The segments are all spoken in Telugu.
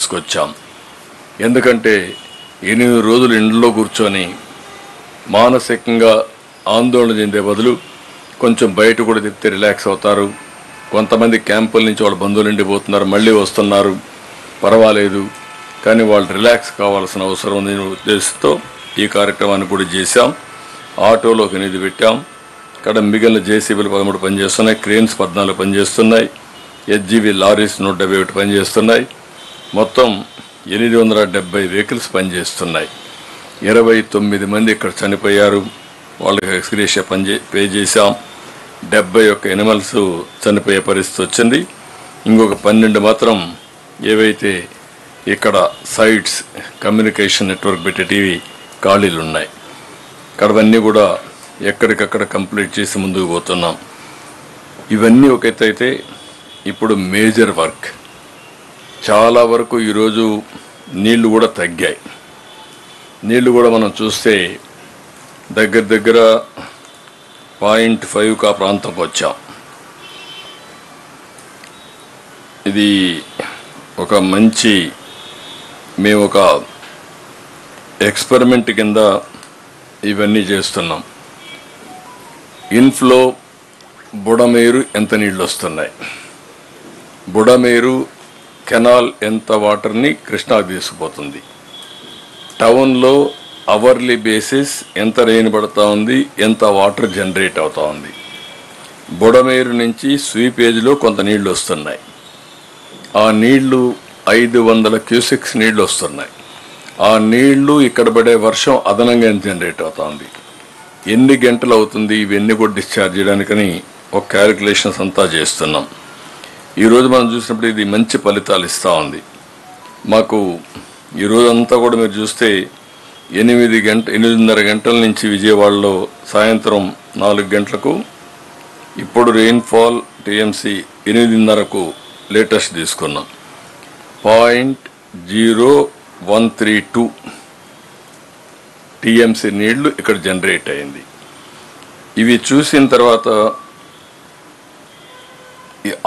తీసుకొచ్చాం. ఎందుకంటే 8 రోజులు ఇంట్లో కూర్చొని మానసికంగా ఆందోళన చెందే బదులు కొంచెం బయట కూడా తిప్పితే రిలాక్స్ అవుతారు. కొంతమంది క్యాంపుల నుంచి వాళ్ళ బంధువులు ఇండిపోతున్నారు, మళ్ళీ వస్తున్నారు, పర్వాలేదు, కానీ వాళ్ళు రిలాక్స్ కావాల్సిన అవసరం ఉందని ఉద్దేశంతో ఈ కార్యక్రమాన్ని కూడా చేశాం. ఆటోలోకి 8 పెట్టాం. ఇక్కడ మిగిలిన జేసీబీలు 13 పనిచేస్తున్నాయి, క్రేన్స్ 14 పనిచేస్తున్నాయి, హెచ్జీవీ లారీస్ 171 పనిచేస్తున్నాయి. మొత్తం 870 వెహికల్స్ పనిచేస్తున్నాయి. 29 మంది ఇక్కడ చనిపోయారు, వాళ్ళకి ఎక్స్గ్రేషియా పే చేశాం. 71 ఎనిమల్స్ చనిపోయే పరిస్థితి వచ్చింది. ఇంకొక 12 మాత్రం ఏవైతే ఇక్కడ సైట్స్ కమ్యూనికేషన్ నెట్వర్క్ పెట్టేటివి ఖాళీలు ఉన్నాయి. ఇక్కడవన్నీ కూడా ఎక్కడికక్కడ కంప్లీట్ చేసి ముందుకు పోతున్నాం. ఇవన్నీ ఒక ఎత్తు అయితే ఇప్పుడు మేజర్ వర్క్ చాలా వరకు ఈరోజు నీళ్లు కూడా తగ్గాయి. నీళ్లు కూడా మనం చూస్తే దగ్గర 0.5 ప్రాంతంకి వచ్చాం. ఇది ఒక మంచి మేము ఒక ఎక్స్పెరిమెంట్ కింద ఇవన్నీ చేస్తున్నాం. ఇన్ఫ్లో బుడమేరు ఎంత నీళ్ళు వస్తున్నాయి, బుడమేరు కెనాల్ ఎంత వాటర్ని కృష్ణాకు తీసుకుపోతుంది, టౌన్లో అవర్లీ బేసిస్ ఎంత రెయిన్ పడుతూ ఉంది, ఎంత వాటర్ జనరేట్ అవుతూ ఉంది. బుడమేరు నుంచి స్వీపేజ్లో కొంత నీళ్లు వస్తున్నాయి. ఆ నీళ్లు 500 క్యూసెక్స్ నీళ్లు వస్తున్నాయి. ఆ నీళ్లు ఇక్కడ పడే వర్షం అదనంగా జనరేట్ అవుతుంది. ఎన్ని గంటలు అవుతుంది ఇవన్నీ కూడా డిశ్చార్జ్ చేయడానికని ఒక క్యాలిక్యులేషన్స్ అంతా చేస్తున్నాం. ఈరోజు మనం చూసినప్పుడు ఇది మంచి ఫలితాలు ఇస్తూ ఉంది మాకు. ఈరోజంతా కూడా మీరు చూస్తే 8:30 గంటల నుంచి విజయవాడలో సాయంత్రం 4 గంటలకు, ఇప్పుడు రెయిన్ఫాల్ టీఎంసీ 8:30కు లేటెస్ట్ తీసుకున్నాం. 0.0132 టీఎంసీ నీళ్లు ఇక్కడ జనరేట్ అయింది. ఇవి చూసిన తర్వాత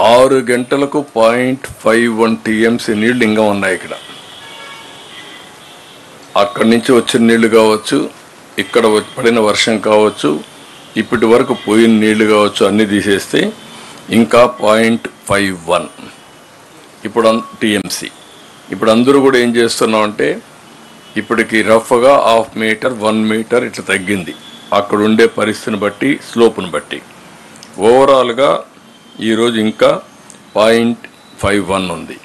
6 గంటలకు 0.51 టీఎంసీ నీళ్లు ఇంకా ఉన్నాయి ఇక్కడ. అక్కడి నుంచి వచ్చిన నీళ్లు కావచ్చు, ఇక్కడ పడిన వర్షం కావచ్చు, ఇప్పటి వరకు పోయిన నీళ్లు కావచ్చు, అన్నీ తీసేస్తే ఇంకా 0.51 ఇప్పుడు టీఎంసీ. ఇప్పుడు అందరూ కూడా ఏం చేస్తున్నామంటే ఇప్పటికి రఫ్గా 1/2 మీటర్ 1 మీటర్ ఇట్లా తగ్గింది అక్కడ ఉండే పరిస్థితిని బట్టి, స్లోప్ను బట్టి. ఓవరాల్గా ఈరోజు ఇంకా 0.51 ఉంది.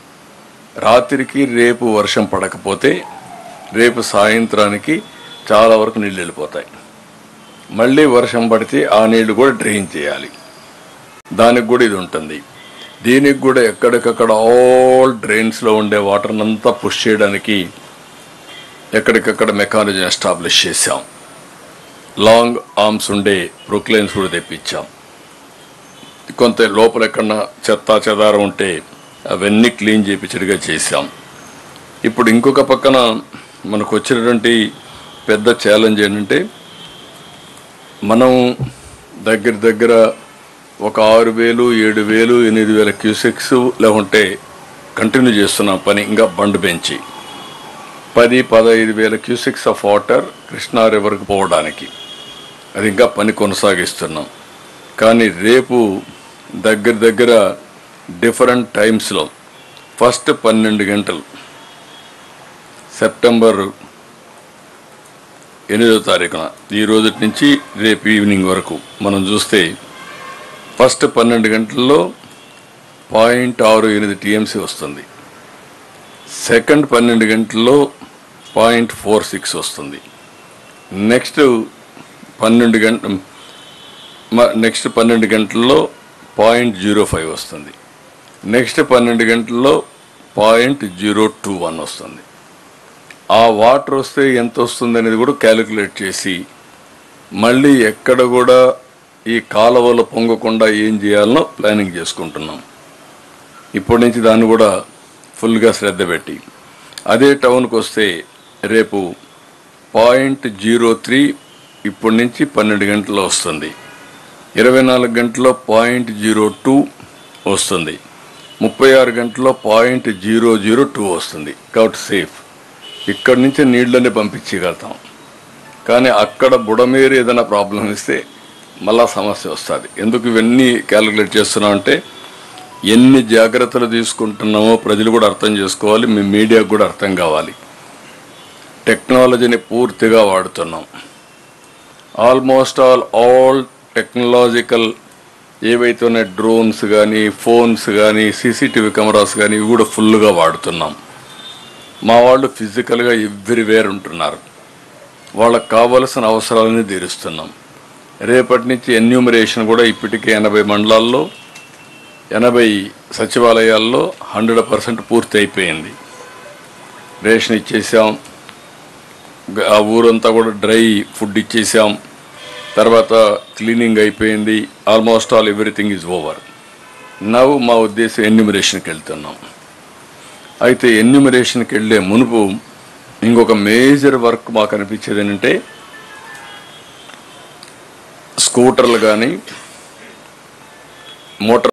రాత్రికి రేపు వర్షం పడకపోతే రేపు సాయంత్రానికి చాలా వరకు నీళ్ళు వెళ్ళిపోతాయి. మళ్ళీ వర్షం పడితే ఆ నీళ్లు కూడా డ్రైన్ చేయాలి. దానికి కూడా ఇది ఉంటుంది. దీనికి కూడా ఎక్కడికక్కడ ఆల్ డ్రైన్స్లో ఉండే వాటర్ని అంతా పుష్ చేయడానికి ఎక్కడికక్కడ మెకానిజం ఎస్టాబ్లిష్ చేశాం. లాంగ్ ఆర్మ్స్ ఉండే ప్రొక్లైన్స్ కూడా తెప్పించాం. కొంత లోపల ఎక్కడన్నా చెత్త చెదారం ఉంటే అవన్నీ క్లీన్ చేయించడిగా చేశాం. ఇప్పుడు ఇంకొక పక్కన మనకు వచ్చినటువంటి పెద్ద ఛాలెంజ్ ఏంటంటే మనం దగ్గర ఒక 6,000, 7,000, 8,000 క్యూసెక్స్ లేకుంటే కంటిన్యూ చేస్తున్నాం పని. ఇంకా బండ్ పెంచి 10,000-15,000 క్యూసెక్స్ ఆఫ్ వాటర్ కృష్ణా రివర్కి పోవడానికి అది ఇంకా పని కొనసాగిస్తున్నాం. కానీ రేపు దగ్గర డిఫరెంట్ టైమ్స్లో ఫస్ట్ 12 గంటలు సెప్టెంబర్ 8వ తారీఖున ఈ రోజు నుంచి రేపు ఈవినింగ్ వరకు మనం చూస్తే ఫస్ట్ 12 గంటల్లో 0.68 టీఎంసీ వస్తుంది. సెకండ్ 12 గంటల్లో 0.46 వస్తుంది. నెక్స్ట్ 12 గంటల్లో 0.05 వస్తుంది. నెక్స్ట్ 12 గంటల్లో 0.021 వస్తుంది. ఆ వాటర్ వస్తే ఎంత వస్తుంది అనేది కూడా క్యాలిక్యులేట్ చేసి మళ్ళీ ఎక్కడ కూడా ఈ కాలువలు పొంగకుండా ఏం చేయాలనో ప్లానింగ్ చేసుకుంటున్నాం. ఇప్పటి నుంచి దాన్ని కూడా ఫుల్గా శ్రద్ధ పెట్టి అదే టౌన్కి వస్తే రేపు 0.03 ఇప్పటి నుంచి 12 గంటల్లో వస్తుంది. 24 గంటల్లో 0.02 వస్తుంది. 36 గంటల్లో 0.002 వస్తుంది కాబట్టి సేఫ్. ఇక్కడి నుంచి నీళ్ళని పంపించగలుగుతాం. కానీ అక్కడ బుడమేరు ఏదైనా ప్రాబ్లం ఇస్తే మళ్ళా సమస్య వస్తుంది. ఎందుకు ఇవన్నీ క్యాలిక్యులేట్ చేస్తున్నామంటే ఎన్ని జాగ్రత్తలు తీసుకుంటున్నామో ప్రజలు కూడా అర్థం చేసుకోవాలి, మీ మీడియాకు కూడా అర్థం కావాలి. టెక్నాలజీని పూర్తిగా వాడుతున్నాం. ఆల్మోస్ట్ ఆల్ టెక్నాలజికల్ ఏవైతే ఉన్నాయి డ్రోన్స్ కానీ, ఫోన్స్ కానీ, సీసీటీవీ కెమెరాస్ కానీ ఇవి కూడా ఫుల్గా వాడుతున్నాం. మా వాళ్ళు ఫిజికల్గా ఎవ్రీవేర్ ఉంటున్నారు. వాళ్ళకు కావలసిన అవసరాలని తీరుస్తున్నాం. రేపటి నుంచి ఎన్యూమరేషన్ కూడా ఇప్పటికే 80 మండలాల్లో 80 సచివాలయాల్లో 100% పూర్తి అయిపోయింది. రేషన్ ఇచ్చేసాం, ఆ ఊరంతా కూడా డ్రై ఫుడ్ ఇచ్చేసాం, తర్వాత క్లీనింగ్ అయిపోయింది. Almost all everything is over. నవ్వు మా ఉద్దేశం ఎన్యూమరేషన్కి వెళ్తున్నాం. అయితే ఎన్యూమరేషన్కి వెళ్ళే మునుపు ఇంకొక మేజర్ వర్క్ మాకు అనిపించేది ఏంటంటే స్కూటర్లు కానీ మోటార్